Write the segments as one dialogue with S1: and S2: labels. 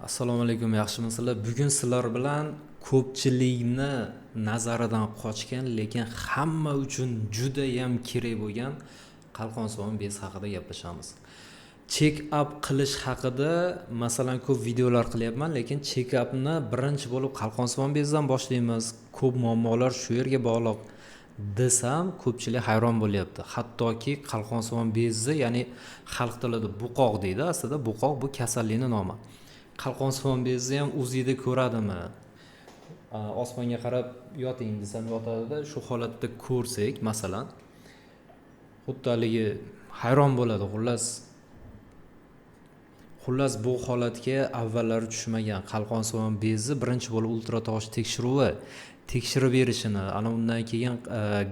S1: Assalomu alaykum, yaxshimisizlar? Bugun sizlar bilan ko'pchilikni nazaridan qochgan, lekin hamma uchun juda ham kerak bo'lgan qalqonsimon bez haqida gaplashamiz. Check up qilish haqida masalan ko'p videolar qilyapman, lekin check upni birinchi bo'lib qalqonsimon bezdan boshlaymiz. Ko'p muammolar shu yerga bog'liq desam, ko'pchilik hayron bo'lyapti. Hattoki qalqonsimon bezi, ya'ni xalq tilida buqoq deydi. Aslida buqoq bu kasallikning nomi. Qalqonsimon bezni ham o'zingizda ko'radimi? Osmonga qarab yoting desam yotadi-da, shu holatda ko'rsak, masalan, xuddi haligi hayron bo'ladi. Xullas bu holatga avvallari tushmagan. Qalqonsimon bezni birinchi bo'lib ultratosh tekshiruvi tekshirib berishini, ana undan keyin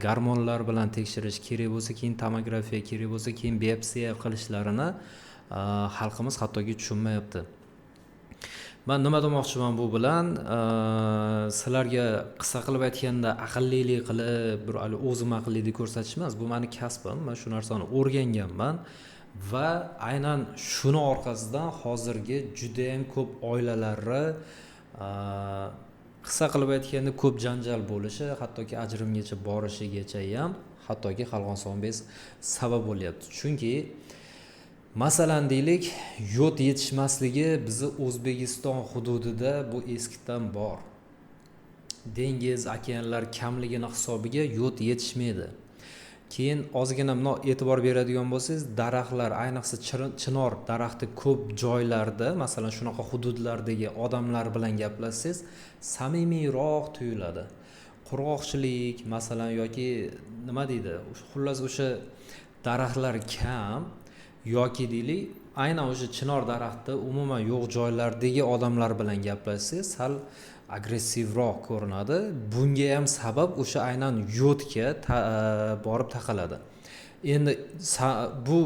S1: gormonlar bilan tekshirish kerak bo'lsa, keyin tomografiya kerak bo'lsa, keyin biopsiya qilishlarini xalqimiz hattoki tushunmayapti. Men nima demoqchiman bu bilan? Sizlarga qisqa qilib aytganda aqllilik qilib, bir o'zim aqllilik ko'rsatish emas, bu meni kasbim. Men shu narsani o'rganganman va aynan shuni orqasidan hozirgi juda ham ko'p oilalarni qisqa qilib aytganda ko'p janjal bo'lishi, hattoki ajrimgacha borishigacha ham hattoki qalqonsimon bez sabab bo'lyapti. Chunki masalan deylik, yod yetishmasligi bizni O'zbekiston hududida bu eskidan bor. Dengiz, okeanlar kamligini hisobiga yod yetishmaydi. Keyin ozgina buni e'tibor beradigan bo'lsangiz, daraxtlar, ayniqsa chinor daraxti ko'p joylarda, masalan shunaqa hududlardagi odamlar bilan gaplashsangiz, samimiyroq tuyuladi. Qurg'oqchilik, masalan, yoki nima deydi? Xullas o'sha daraxtlar kam yoki deylik, aynan o'sha chinor daraxti umuman yo'q joylardagi odamlar bilan gaplashsangiz, sal agressivroq ko'rinadi. Bunga ham sabab o'sha aynan yodga borib taqaladi. Endi bu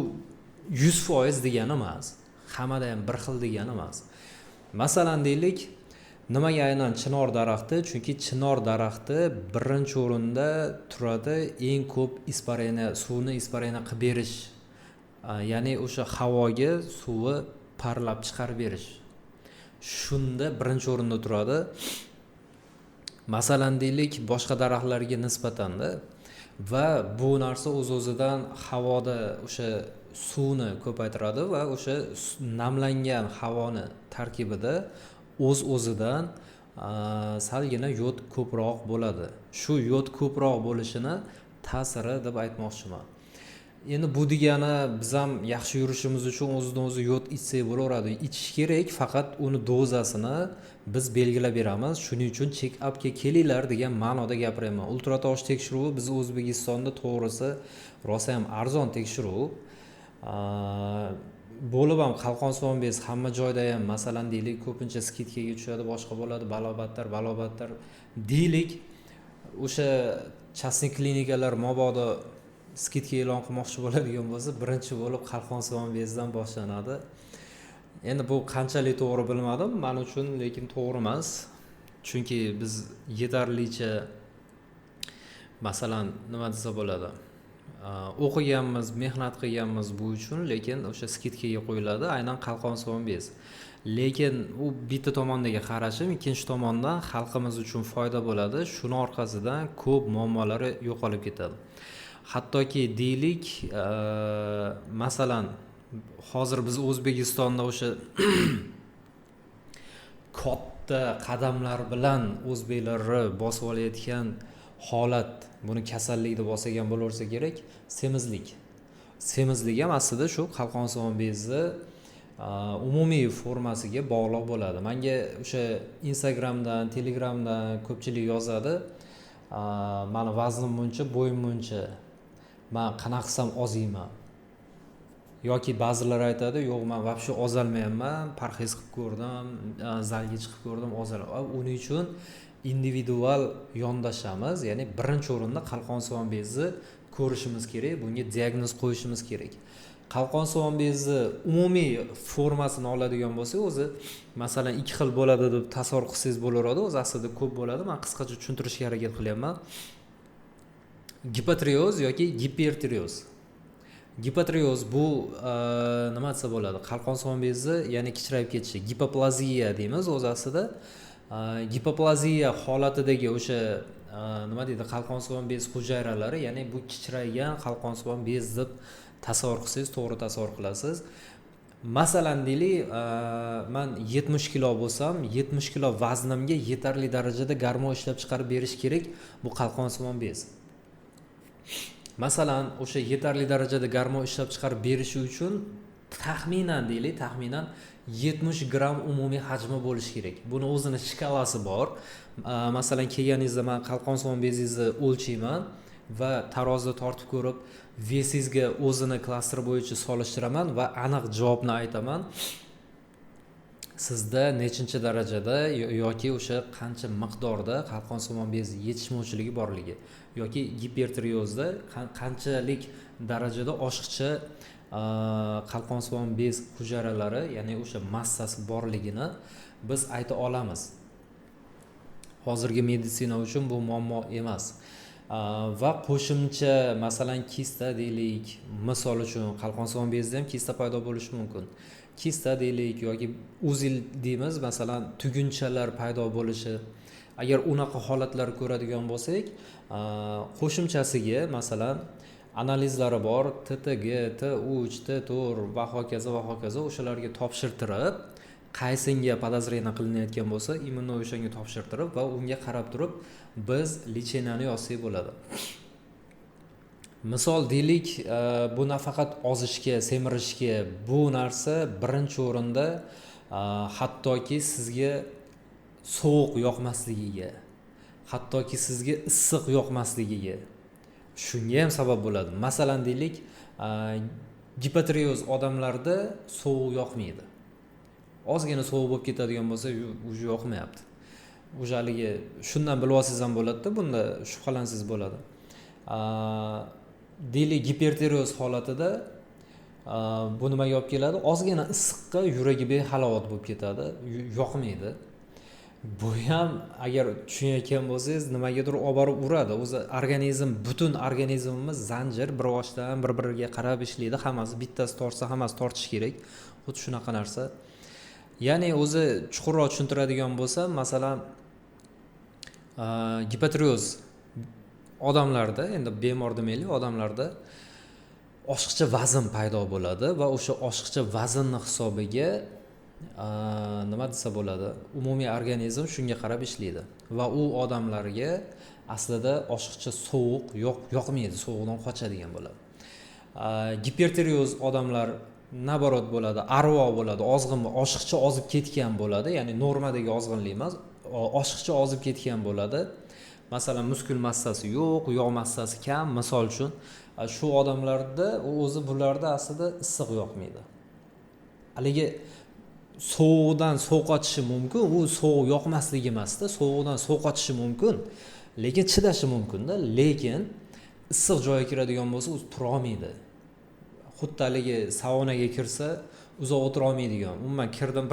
S1: 100% degani emas, hammada ham bir xil degani emas. Masalan deylik, nimaga aynan chinor daraxti? Chunki chinor daraxti birinchi o'rinda turadi, eng ko'p suvni isparena qilib berish, ya'ni o'sha havoga suvni parlab chiqarib berish. Shunda birinchi o'rinda turadi. Masalan deylik, boshqa daraxtlarga nisbatanda va bu narsa o'z-o'zidan havoda o'sha suvni ko'paytiradi va o'sha namlangan havoni tarkibida o'z-o'zidan salgina yod ko'proq bo'ladi. Shu yod ko'proq bo'lishini ta'siri deb aytmoqchiman. Endi bu degani biz ham yaxshi yurishimiz uchun o'zidan o'zi yod ichsak bo'laveradi. Ichish kerak, faqat uni dozasini biz belgilab beramiz. Shuning uchun check upga kelinglar degan ma'noda gapiryapman. Ultratosh tekshiruvi biz O'zbekistonda to'g'risi rosa ham arzon tekshiruv. Bo'lib ham qalqonsimon bez hamma joyda ham, masalan deylik, ko'pincha skidkaga tushadi, boshqa bo'ladi, balobattar deylik. O'sha частный klinikalar mabodo skidka e'lon qilmoqchi bo'ladigan bo'lsa, birinchi bo'lib qalqonsimon bezdan boshlanadi. Endi bu qanchalik to'g'ri bilmadim, men uchun lekin to'g'ri emas. Chunki biz yetarlicha masalan nima desa bo'ladi? O'qiganmiz, mehnat qilganmiz bu uchun, lekin o'sha skidkaga qo'yiladi aynan qalqonsimon bez. Lekin u bitta tomondagi qarashim, ikkinchi tomondan xalqimiz uchun foyda bo'ladi. Shuni orqasidan ko'p muammolari yo'qolib ketadi. Hattoki deylik, masalan, hozir biz O'zbekistonda o'sha katta qadamlar bilan o'zbeklarni bosib olayotgan holat, buni kasallik deb olsagan bo'larsa kerak, semizlik. Semizlik ham aslida shu qalqonsimon bezni umumiy formasiga bog'liq bo'ladi. Menga o'sha Instagramdan, Telegramdan ko'pchilik yozadi. Meni vaznim buncha, bo'yim buncha. Men qanaqa qilsam oziyman. Yoki ba'zilar aytadi, yo'q, men vobshe ozolmayapman, parhez qilib ko'rdim, zalga chiqib ko'rdim, ozolmayapman. Uning uchun individual yondashamiz, ya'ni birinchi o'rinda qalqonsimon bezni ko'rishimiz kerak, bunga diagnoz qo'yishimiz kerak. Qalqonsimon bezni umumiy formasini oladigan bo'lsak, o'zi masalan 2 xil bo'ladi deb tasavvur qilsangiz bo'laveradi, o'zi aslida ko'p bo'ladi. Men qisqacha tushuntirishga harakat qilyapman. Gipotireoz yoki gipertireoz. Gipotireoz bu nima desa bo'ladi? Qalqon son bezi ya'ni kichrayib ketishi. Gipoplaziya deymiz o'z aslida. Gipoplaziya holatidagi o'sha nima deydi? Qalqonsimon bez hujayralari, ya'ni bu kichraygan qalqonsimon bez deb tasavvur qilsangiz, to'g'ri tasavvur qilasiz. Masalan deylik, men 70 kilo bo'lsam, 70 kilo vaznimga yetarli darajada garmon ishlab chiqarib berish kerak bu qalqonsimon bez. Masalan, o'sha yetarli darajada garmon ishlab chiqarib berishi uchun taxminan 70 gram umumiy hajmi bo'lishi kerak. Buni o'zini shkalasi bor. Masalan, kelganingizda men qalqonsimon bezingizni o'lchayman va tarozida tortib ko'rib, vesingizga o'zini klaster bo'yicha solishtiraman va aniq javobni aytaman. Sizda nechinchi darajada yoki o'sha qancha miqdorda qalqonsimon bez yetishmovchiligi borligi yoki gipertireozda qanchalik darajada oshiqcha qalqonsimon bez hujayralari, ya'ni o'sha massasi borligini biz ayta olamiz. Hozirgi meditsina uchun bu muammo emas. Va qo'shimcha masalan kista deylik, misol uchun qalqonsimon bezda ham kista paydo bo'lishi mumkin. Kista deylik yoki uzil deymiz, masalan tugunchalar paydo bo'lishi. Agar unaqa holatlar ko'radigan bo'lsak, qo'shimchasiga masalan analizlari bor, TTG, T3, T4 va hokazo o'shalarga topshirtirib, qaysinga podozreniya qilinayotgan bo'lsa, imенно o'shanga topshirtirib va unga qarab turib biz lecheniyani yozsak bo'ladi. Misol deylik, bu nafaqat ozishga, semirishga, bu narsa birinchi o'rinda hattoki sizga sovuq yoqmasligiga, hattoki sizga issiq yoqmasligiga, shunga ham sabab bo'ladi. Masalan deylik, gipotireoz odamlarda sovuq yoqmaydi. Ozgina sovuq bo'lib ketadigan bo'lsa, uji yoqmayapti. O'shaligi shundan bilib olsangiz ham bo'ladi-da, bunda shubhalansangiz bo'ladi. Deylik gipertireoz holatida bu nimaga olib keladi? Ozgina issiqqa yuragi behalovat bo'lib ketadi, yoqmaydi. Bu ham agar tushunayotgan bo'lsangiz, nimagadir olib borib uradi. O'zi organizm, butun organizmimiz zanjir, bir boshdan bir-biriga qarab ishlaydi. Hammasi bittasi tortsa, hammasi tortish kerak. Xuddi shunaqa narsa. Ya'ni o'zi chuqurroq tushuntiradigan bo'lsam, masalan, gipotireoz odamlarda, endi bemor demaylik, odamlarda oshiqcha vazn paydo bo'ladi va o'sha oshiqcha vaznning hisobiga nima desa bo'ladi, umumiy organizm shunga qarab ishlaydi va u odamlarga aslida oshiqcha sovuq yoqmaydi, sovuqdan qochadigan bo'ladi. Gipertireoz odamlar naborot bo'ladi, arvo bo'ladi, ozg'in, oshiqcha ozib ketgan bo'ladi, ya'ni normadagi ozg'inlik emas, oshiqcha ozib ketgan bo'ladi. Masalan, muskul massasi yo'q, yog' massasi kam, misol uchun, shu odamlarda o'zi bularda aslida issiq yoqmaydi. Haligi sovuqdan sovqotishi mumkin, u sovuq yoqmasligi emasda, sovuqdan sovqotishi mumkin, lekin chidashi mumkin-da, lekin issiq joyga kiradigan bo'lsa, o'zi tura olmaydi. Xuddi haligi saunaga kirsa, uzoq o'tira olmaydigan. Umuman kirdim,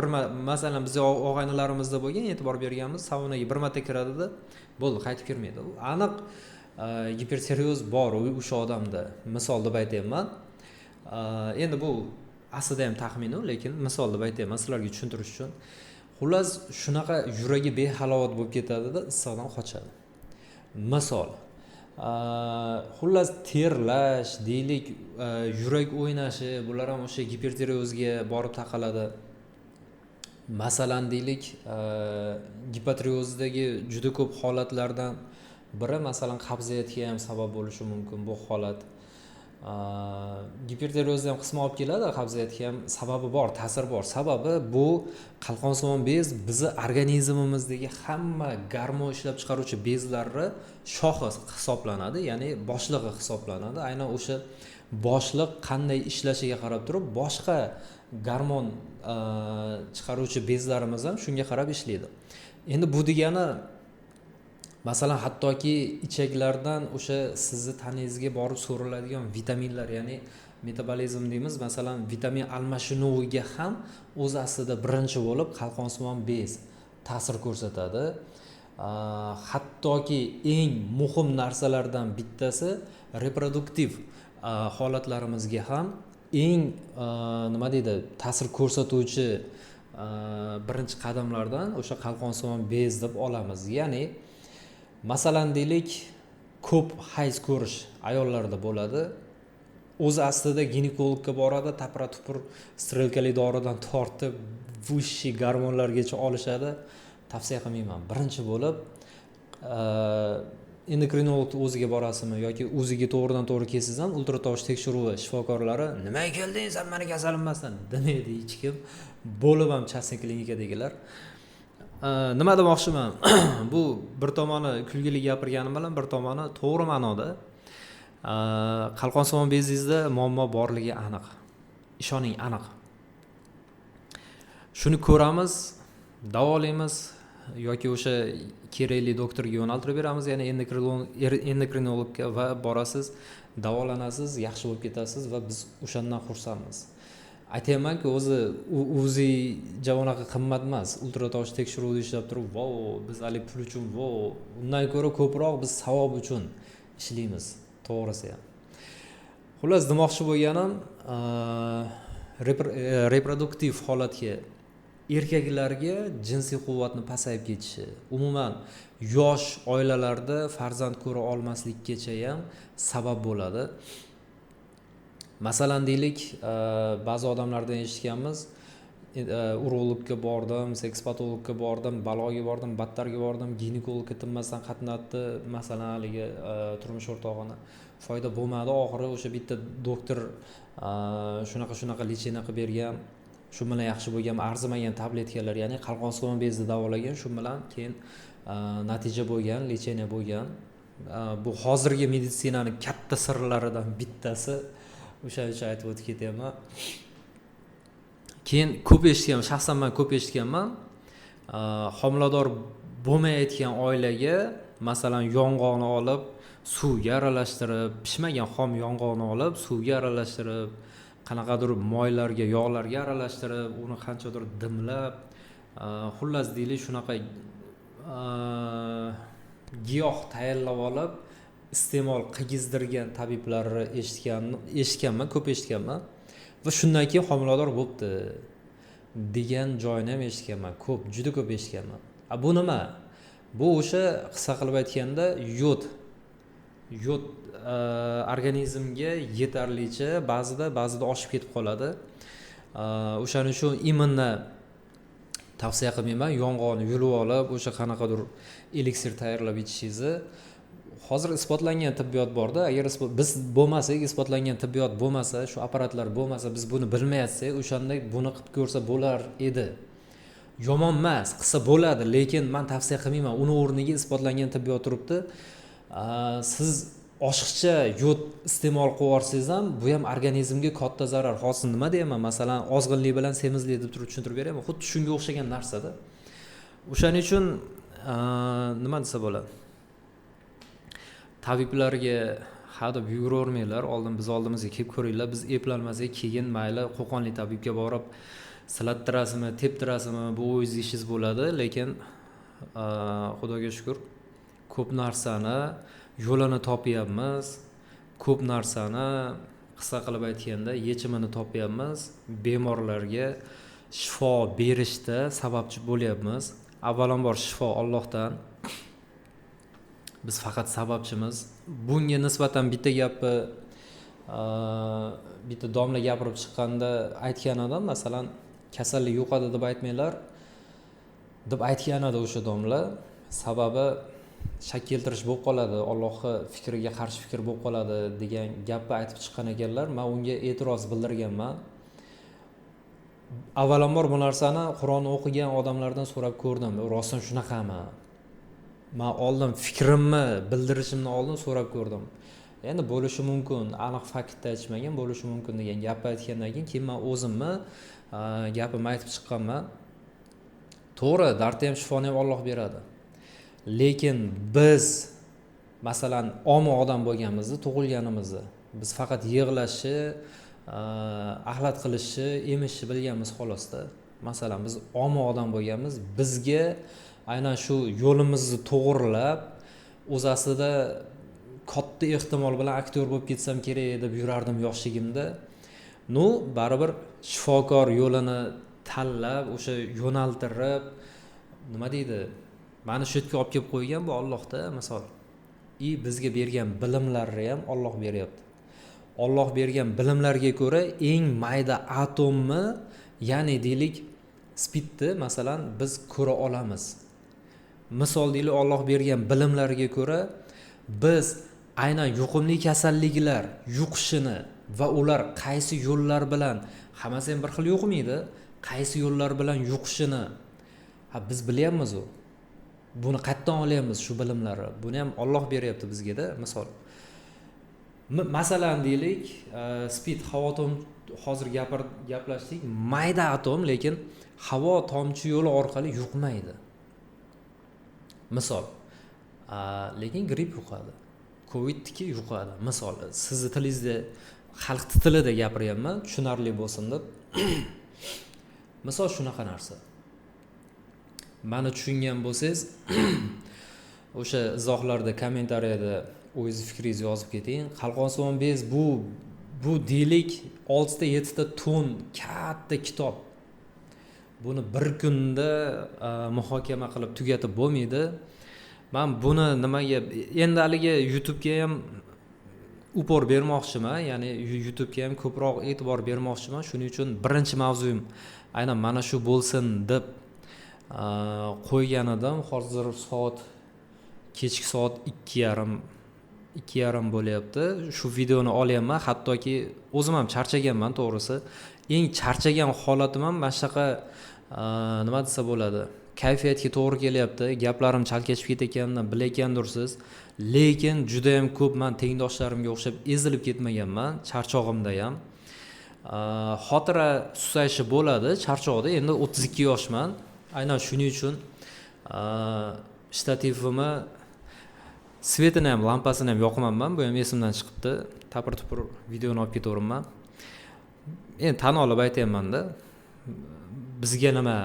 S1: masalan bizning og'aynilarimizda bo'lgan, e'tibor berganmiz, saunaga bir marta kiradida, bo'ldi, qaytib kirmaydi. Aniq gipertireoz bor o'sha odamda. Misol deb aytayman. Endi bu aslida ham taxmin, lekin misol deb aytayman sizlarga tushuntirish uchun. Xullas, shunaqa yuragi behalovat bo'lib ketadi-da, issiqdan qochadi. Misol, xullas terlash, deylik, yurak o'ynashi, bular ham o'sha gipertireozga borib taqaladi. Masalan deylik, gipotireozdagi juda ko'p holatlardan biri masalan qabziyatga ham sabab bo'lishi mumkin bu holat. Gipertireozda ham qisman olib keladi, qabziyatga ham sababi bor, ta'sir bor. Sababi bu qalqonsimon bez bizni organizmimizdagi hamma garmon ishlab chiqaruvchi bezlarni shohi hisoblanadi, ya'ni boshlig'i hisoblanadi. Aynan o'sha boshliq qanday ishlashiga qarab turib, boshqa garmon chiqaruvchi bezlarimiz ham shunga qarab ishlaydi. Endi bu degani masalan hattoki ichaklardan o'sha sizni tanangizga borib so'riladigan vitaminlar, ya'ni metabolizm deymiz, masalan vitamin almashinuviga ham o'z aslida birinchi bo'lib qalqonsimon bez ta'sir ko'rsatadi. Hattoki eng muhim narsalardan bittasi reproduktiv holatlarimizga ham eng nima deydi ta'sir ko'rsatuvchi birinchi qadamlardan o'sha qalqonsimon bez deb olamiz. Ya'ni masalan deylik, ko'p hayz ko'rish ayollarda bo'ladi. O'zi aslida ginekologga boradi, tapra tupur strelkali doridan tortib vushi gormonlargacha olishadi. Tavsiya qilmayman. Birinchi bo'lib endokrinolog o'ziga borasizmi yoki o'ziga to'g'ridan to'g'ri kelsangiz ham ultratovush tekshiruvi shifokorlari nimaga kelding sen meni kasalim emasdan demaydi hech kim. Bo'lib ham chastni klinikadagilar. Nima demoqchiman? Bu bir tomoni kulgili gapirganim bilan bir tomoni to'g'ri ma'noda qalqonsimon bezingizda muammo borligi aniq. Ishoning, aniq. Shuni ko'ramiz, davolaymiz yoki o'sha kerakli doktorga yo'naltirib beramiz, ya'ni endokrinologga va borasiz, davolanasiz, yaxshi bo'lib ketasiz va biz o'shandan xursandmiz. Aytaymanki, o'zi javonaqa qimmat emas. Ultratovush tekshiruvda ishlab turib, "Vau, biz ali pul uchun, vau, undan ko'ra ko'proq biz savob uchun ishlaymiz." To'g'risi ham. Xullas, demoqchi bo'lganim, reproduktiv holatga erkaklarga jinsiy quvvatni pasayib ketishi, umuman yosh oilalarda farzand ko'ra olmaslikkacha ham sabab bo'ladi. Masalan deylik, ba'zi odamlardan eshitganmiz, urologga bordim, sekspatologga bordim, baloga bordim, battarga bordim, ginekologga tinmasdan qatnatdi, masalan haligi turmush o'rtog'ini foyda bo'lmadi, oxiri o'sha bitta doktor shunaqa lecheniya qilib bergan, shu bilan yaxshi bo'lgan, arzimagan tabletkalar, ya'ni qalqonsimon bezni davolagan, shu bilan keyin natija bo'lgan, lecheniya bo'lgan. Bu hozirgi meditsinaning katta sirlaridan bittasi. O'shaning uchun aytib o'tib ketaman. Keyin ko'p eshitganman, shaxsan men ko'p eshitganman. Homilador bo'lmayotgan oilaga masalan yong'oqni olib, suvga aralashtirib, pishmagan xom yong'oqni olib, suvga aralashtirib, qanaqadir moylarga, yog'larga aralashtirib, uni qanchadir dimlab, xullas deylik shunaqa giyoh tayyorlab olib iste'mol qilgizdirgan tabiblarni eshitganman, ko'p eshitganman va shundan keyin homilador bo'libdi degan joyini ham eshitganman, juda ko'p eshitganman. Bu nima? Bu o'sha qisqa qilib aytganda yod organizmga yetarlicha ba'zida oshib ketib qoladi. O'shaning uchun immunni tavsiya qilmayman. Yong'oqni yulib olib, o'sha qanaqadir eliksir tayyorlab ichishingizni. Hozir isbotlangan tibbiyot borda, agar biz bo'lmasak, isbotlangan tibbiyot bo'lmasa, shu apparatlar bo'lmasa, biz buni bilmayatsak, o'shanda buni qilib ko'rsa bo'lar edi. Yomon emas, qilsa bo'ladi, lekin men tavsiya qilmayman. Uni o'rniga isbotlangan tibbiyot turibdi. Siz oshiqcha yod iste'mol qilib olsangiz ham, bu ham organizmga katta zarar. Hozir nima deyman? Masalan, ozg'inlik bilan semizlik deb turib tushuntirib beraman. Xuddi shunga o'xshagan narsada. O'shaning uchun nima desa bo'ladi? Tabiblarga hadeb yuguravermanglar, biz oldimizga kelib ko'ringlar, biz eplanmasak keyin mayli Qo'qonlik tabibga borib silattirasizmi, teptirasizmi, bu o'zingiz ishingiz bo'ladi, lekin Xudoga shukr, ko'p narsani yo'lini topyapmiz, ko'p narsani qisqa qilib aytganda yechimini topyapmiz, bemorlarga shifo berishda sababchi bo'lyapmiz. Avvalambor shifo Allohdan. Biz faqat sababchimiz. Bunga nisbatan bitta gapni bitta domla gapirib chiqqanda aytgan odam, masalan, kasallik yo'qadi deb aytmanglar deb aytgan edi o'sha domla. Sababi shak keltirish bo'lib qoladi, Allohning fikriga qarshi fikr bo'lib qoladi degan gapni aytib chiqqan ekanlar. Men unga e'tiroz bildirganman. Avvalambor bu narsani Qur'on o'qigan odamlardan so'rab ko'rdim. Rostdan shunaqami? Men oldin fikrimni bildirishimdan oldin so'rab ko'rdim. Endi bo'lishi mumkin, aniq faktni aytmagan, bo'lishi mumkin degan gapni aytgandan keyin men o'zimni gapimni aytib chiqqanman. To'g'ri, dardni ham shifoni ham Alloh beradi. Lekin biz masalan omi odam bo'lganimizni, tug'ilganimizni biz faqat yig'lashi, axlat qilishi, emishni bilganmiz xolosda. Masalan biz omi odam bo'lganmiz, bizga aynan shu yo'limizni to'g'rilab, o'z aslida katta ehtimol bilan aktyor bo'lib ketsam kerak deb yurardim yoshligimda. Baribir shifokor yo'lini tanlab, o'sha yo'naltirib, nima deydi? Mani shu yerga olib kelib qo'ygan bu Allohda, misol. Bizga bergan bilimlarni ham Alloh beryapti. Alloh bergan bilimlarga ko'ra eng mayda atomni, ya'ni deylik, spidni masalan biz ko'ra olamiz. Misol deylik, Alloh bergan bilimlarga ko'ra biz aynan yuqumli kasalliklar yuqishini va ular qaysi yo'llar bilan, hammasi ham bir xil yuqmaydi, qaysi yo'llar bilan yuqishini biz bilyapmiz. Buni qayerdan olyapmiz shu bilimlarni? Buni ham Alloh beryapti bizga-da, misol. Masalan deylik, spid, havo atom, hozir gaplashdik, mayda atom, lekin havo tomchi yo'li orqali yuqmaydi. Misol. Lekin gripp yuqadi. Covid-2 yuqadi. Misol, sizni tilingizda xalq tilida gapiryapman, tushunarli bo'lsin deb. Misol shunaqa narsa. Mani tushungan bo'lsangiz, o'sha izohlarda, kommentariyada o'zingiz fikringizni yozib keting. Qalqonsimon bez bu deylik 6 ta 7 ta ton katta kitob. Buni bir kunda muhokama qilib tugatib bo'lmaydi. Men buni nimaga endi haligi YouTube ga ham upor bermoqchiman, ya'ni YouTube ga ham ko'proq e'tibor bermoqchiman. Shuning uchun birinchi mavzum aynan mana shu bo'lsin deb qo'ygan edim. Hozir kechki soat 2:30 bo'lyapti. Shu videoni olyapman, hattoki o'zim ham charchaganman, to'g'risi. Eng charchagan holatim ham mana shunaqa nima desa bo'ladi? Kayfiyatga to'g'ri kelyapti. Gaplarim chalkashib ketayotganini bilayotgandursiz, lekin juda ham ko'p men tengdoshlarimga o'xshab ezilib ketmaganman charchog'imda ham. Xotira susayishi bo'ladi charchoqda. Endi 32 yoshman. Aynan shuning uchun shtativimni svetini ham, lampasini ham yoqmayman. Bu ham esimdan chiqibdi. Tapir-tupir videoni olib ketaverman. Endi tan olib aytayapman-da. Bizga nima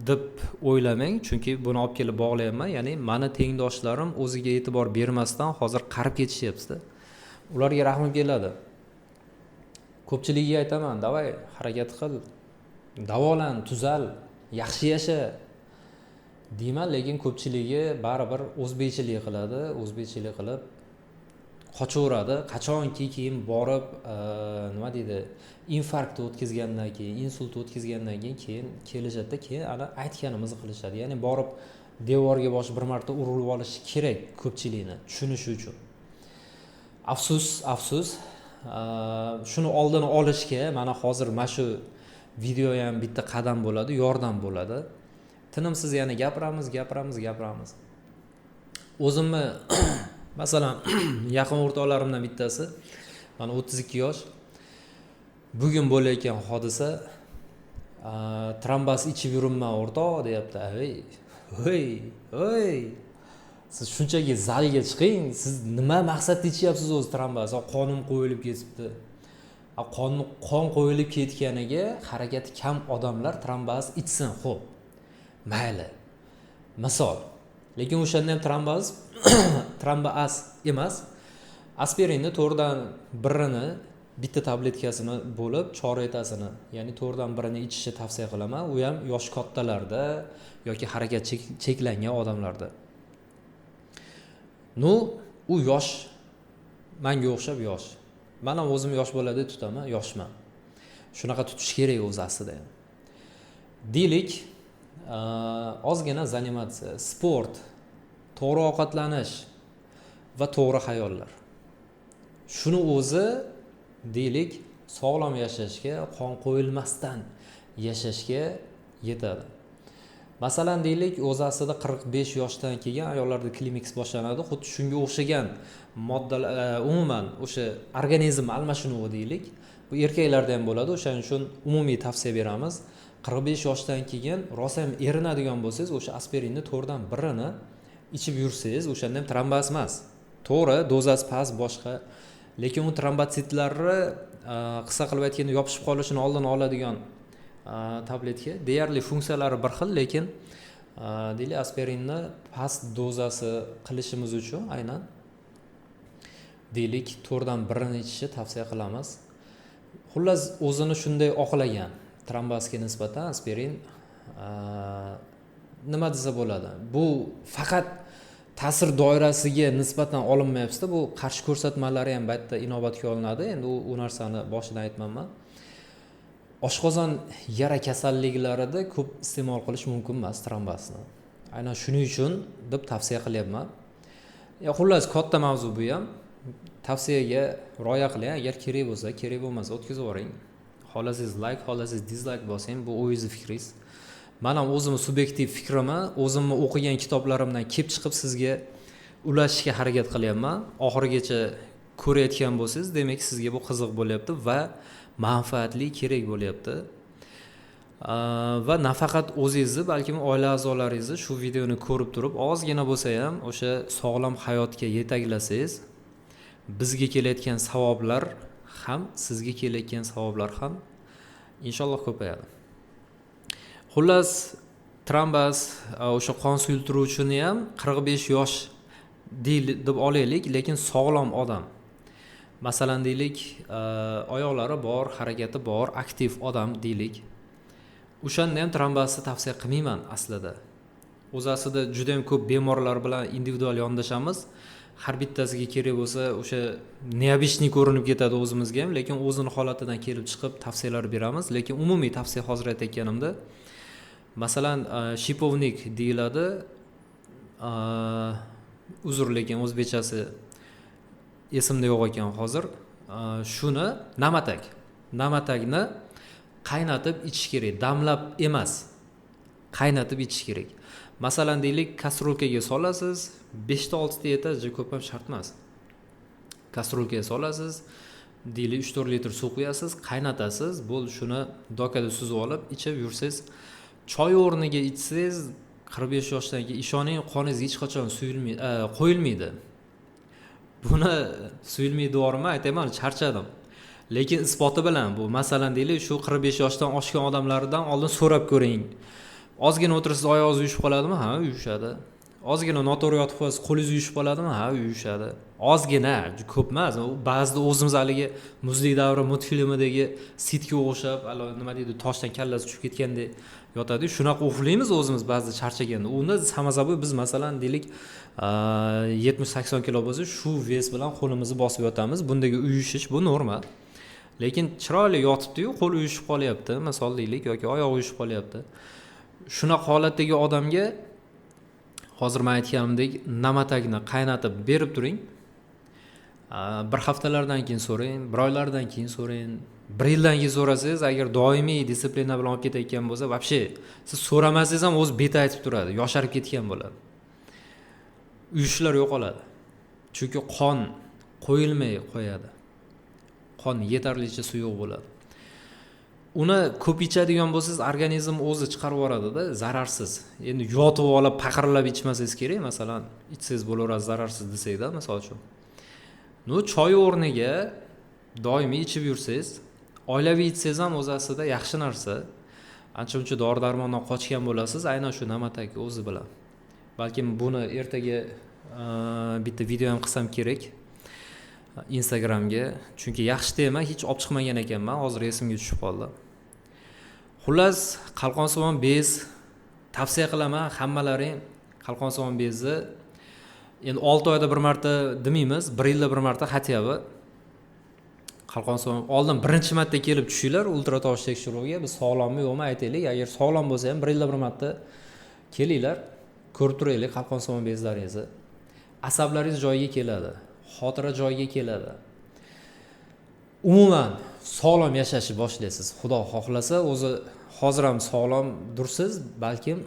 S1: deb o'ylamang, chunki buni olib kelib bog'layapman. Ya'ni meni tengdoshlarim o'ziga e'tibor bermasdan hozir qarib ketishyapti. Ularga rahmim keladi. Ko'pchiligiga aytaman, davay, harakat qil, davolan, tuzal, yaxshi yasha deyman, lekin ko'pchiligi baribir o'zbekchilik qiladi, o'zbekchilik qilib qochaveradi. Qachonki keyin borib, nima deydi, infarkt o'tkazgandan keyin, insult o'tkazgandan keyin kelishadi, keyin ana aytganimizni qilishadi. Ya'ni borib devorga bosh bir marta urilib olish kerak ko'pchilikni tushunish uchun. Afsus, shuni oldini olishga mana hozir mana shu video ham bitta qadam bo'ladi, yordam bo'ladi. Tinimsiz yana gapiramiz. O'zimni masalan yaqin o'rtoqlarimdan bittasi, mana 32 yosh. Bugun bo'layotgan hodisa, trombas ichib yuribman o'rtoq deyapti. Hey. Siz shunchaki zalga chiqing, siz nima maqsadda ichyapsiz o'zi trombas? Qonim qo'yilib ketibdi. Qon qo'yilib ketganiga harakati kam odamlar trombas ichsin, xo'p. Mayli. Misol. Lekin o'shanda ham trombas emas. Aspirinni to'rdan birini, bitta tabletkasini bo'lib, choretasini, ya'ni to'rdan birini ichishni tavsiya qilaman. U ham yosh kattalarda yoki harakat cheklangan odamlarda. U yosh, menga o'xshab yosh. Men ham o'zim yosh bo'ladi tutaman, yoshman. Shunaqa tutish kerak o'zi aslida ham. Deylik, ozgina zanimatsiya, sport, to'g'ri ovqatlanish va to'g'ri xayollar. Shuni o'zi deylik, sog'lom yashashga, qon qo'yilmasdan yashashga yetadi. Masalan deylik, o'zi aslida 45 yoshdan keyin ayollarda klimaks boshlanadi. Xuddi shunga o'xshagan moddalar, umuman o'sha organizm almashinuvi deylik. Bu erkaklarda ham bo'ladi. O'shaning uchun umumiy tavsiya beramiz. 45 yoshdan keyin rosa ham erinadigan bo'lsangiz, o'sha aspirinni to'rdan birini ichib yursangiz, o'shanda ham trombas emas. To'g'ri, dozasi past boshqa, lekin u trombotsitlarni qisqa qilib aytganda yopishib qolishini oldini oladigan tabletka. Deyarli funksiyalari bir xil, lekin deylik aspirinni past dozasi qilishimiz uchun aynan deylik 4dan 1ni ichishni tavsiya qilamiz. Xullas o'zini shunday oqlagan trombazga nisbatan aspirin nima desa bo'ladi? Bu faqat ta'sir doirasiga nisbatan olinmayapti. Bu qarshi ko'rsatmalari ham baytda inobatga olinadi. Endi u narsani boshidan aytmanman. Oshqozon yara kasalliklarida ko'p iste'mol qilish mumkin emas trombazni. Aynan shuning uchun deb tavsiya qilyapman. Xullas katta mavzu bu ham. Tavsiyaga rioya qiling. Agar kerak bo'lsa, kerak bo'lmasa o'tkazib yuboring. Xohlasangiz like, xohlasangiz dislike bosing, bu o'zingiz fikringiz. Men ham o'zimning subyektiv fikrimni, o'zimni o'qigan kitoblarimdan kelib chiqib sizga ulashishga harakat qilyapman. Oxirigacha ko'rayotgan bo'lsangiz, demak sizga bu qiziq bo'lyapti va manfaatli, kerak bo'lyapti. Va nafaqat o'zingizni, balki oila a'zolaringizni shu videoni ko'rib turib, ozgina bo'lsa ham o'sha sog'lom hayotga yetaklasangiz, bizga kelayotgan savoblar ham, sizga kelayotgan savoblar ham inshaalloh ko'payadi. Xullas, trombaz o'sha qon suyultiruvchini ham 45 yosh deb olaylik, lekin sog'lom odam. Masalan deylik, oyoqlari bor, harakati bor, aktiv odam deylik. O'shanda ham trombazni tavsiya qilmayman aslida. O'zasida juda ham ko'p bemorlar bilan individual yondashamiz. Har bittasiga kerak bo'lsa, o'sha neobishniy ko'rinib ketadi o'zimizga ham, lekin o'zini holatidan kelib chiqib tavsiyalar beramiz. Lekin umumiy tavsiya hozir aytganimda, masalan, shipovnik deyiladi. Uzr, lekin o'zbekchasi esimda yo'q ekan hozir. Shuni namatakni qaynatib ichish kerak, damlab emas. Qaynatib ichish kerak. Masalan deylik, kastrolkaga solasiz, 5 ta 6 ta etaji ko'p ham shart emas. Kastrolkaga solasiz, deylik 3-4 litr suv quyasiz, qaynatasiz, bo'ldi, shuni dokada suzib olib ichib yursangiz, choy o'rniga ichsangiz 45 yoshdan keyin ishoning, qoningiz hech qachon qo'yilmaydi. Buni suyulmaydi dorimni aytaman, charchadim. Lekin isboti bilan bu. Masalan deylik, shu 45 yoshdan oshgan odamlardan oldin so'rab ko'ring. Ozgina o'tirsiz, oyog'ingiz uyushib qoladimi? Ha, uyushadi. Ozgina noto'g'ri yotib qolsangiz, qo'lingiz uyushib qoladimi? Ha, uyushadi. Ozgina, ko'p emas. Ba'zida o'zimiz haligi Muzlik davri multfilmidagi sitga o'xshab, nima deydi, toshdan kallasi tushib ketgandek yotadi. Shunaqa uxlaymiz o'zimiz ba'zida charchaganda. Unda samazabi biz masalan deylik 70-80 kilo bo'lsa, shu ves bilan qo'limizni bosib yotamiz. Bundagi uyushish bu normal. Lekin chiroyli yotibdi-yu, qo'l uyushib qolyapti, misol deylik, yoki oyoq uyushib qolyapti. Shunaqa holatdagi odamga hozir men aytganimdek namatakni qaynatib berib turing. Bir haftalardan keyin so'rang, bir oylardan keyin so'rang, bir yildan keyin so'rasangiz, agar doimiy disiplina bilan olib ketayotgan bo'lsa, вообще siz so'ramasangiz ham o'zi beti aytib turadi, yosharib ketgan bo'ladi. Uyushlar yo'qoladi. Chunki qon qo'yilmay qo'yadi. Qon yetarlicha suyuq bo'ladi. Uni ko'p ichadigan bo'lsangiz, organizm o'zi chiqarib yuboradi-da, zararsiz. Endi yotib olib, paqirlab ichmasangiz kerak, masalan, ichsangiz bo'laveradi zararsiz desakda, misol uchun. Choy o'rniga doimiy ichib yursangiz, oilaviy ichsangiz ham o'zi aslida yaxshi narsa. Ancha-muncha dori-darmondan qochgan bo'lasiz, aynan shu namatak o'zi bilan. Balkim buni ertaga bitta video ham qilsam kerak Instagramga, chunki yaxshi tema hech olib chiqmagan ekanman, hozir esimga tushib qoldi. Xullas, qalqonsimon bez tavsiya qilaman hammalaring. Qalqonsimon bezni endi 6 oyda bir marta demaymiz, 1 yilda bir marta xatyabi qalqonsimon oldin birinchi marta kelib tushinglar ultratovush tekshiruvga. Biz sog'lommi yo'qmi aytaylik. Agar sog'lom bo'lsa ham 1 yilda bir marta kelinglar, ko'rib turaylik qalqonsimon bezlaringizni. Asablaringiz joyiga keladi. Xotira joyiga keladi. Umuman sog'lom yashashni boshlaysiz. Xudo xohlasa, o'zi hozir ham sog'lom dursiz, balkim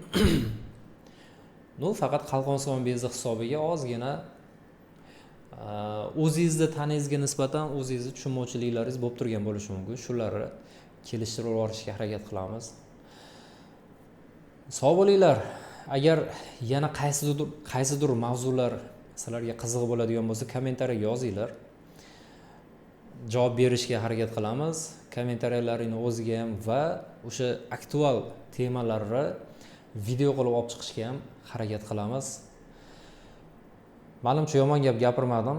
S1: faqat qalqonsimon bezi hisobiga ozgina o'zingizni taningizga nisbatan o'zingizni tushunmovchiliklaringiz bo'lib turgan bo'lishi mumkin. Shularni kelishtirib olishga harakat qilamiz. Sog' bo'linglar. Agar yana qaysidir mavzular sizlarga qiziq bo'ladigan bo'lsa, kommentariyaga yozinglar. Javob berishga harakat qilamiz. Kommentariyalaringni o'ziga ham va o'sha aktual temalarni video qilib olib chiqishga ham harakat qilamiz. Ma'lumcha yomon gap gapirmadim.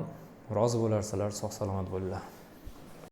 S1: rozi bo'larsalar sog' salomat bo'linglar.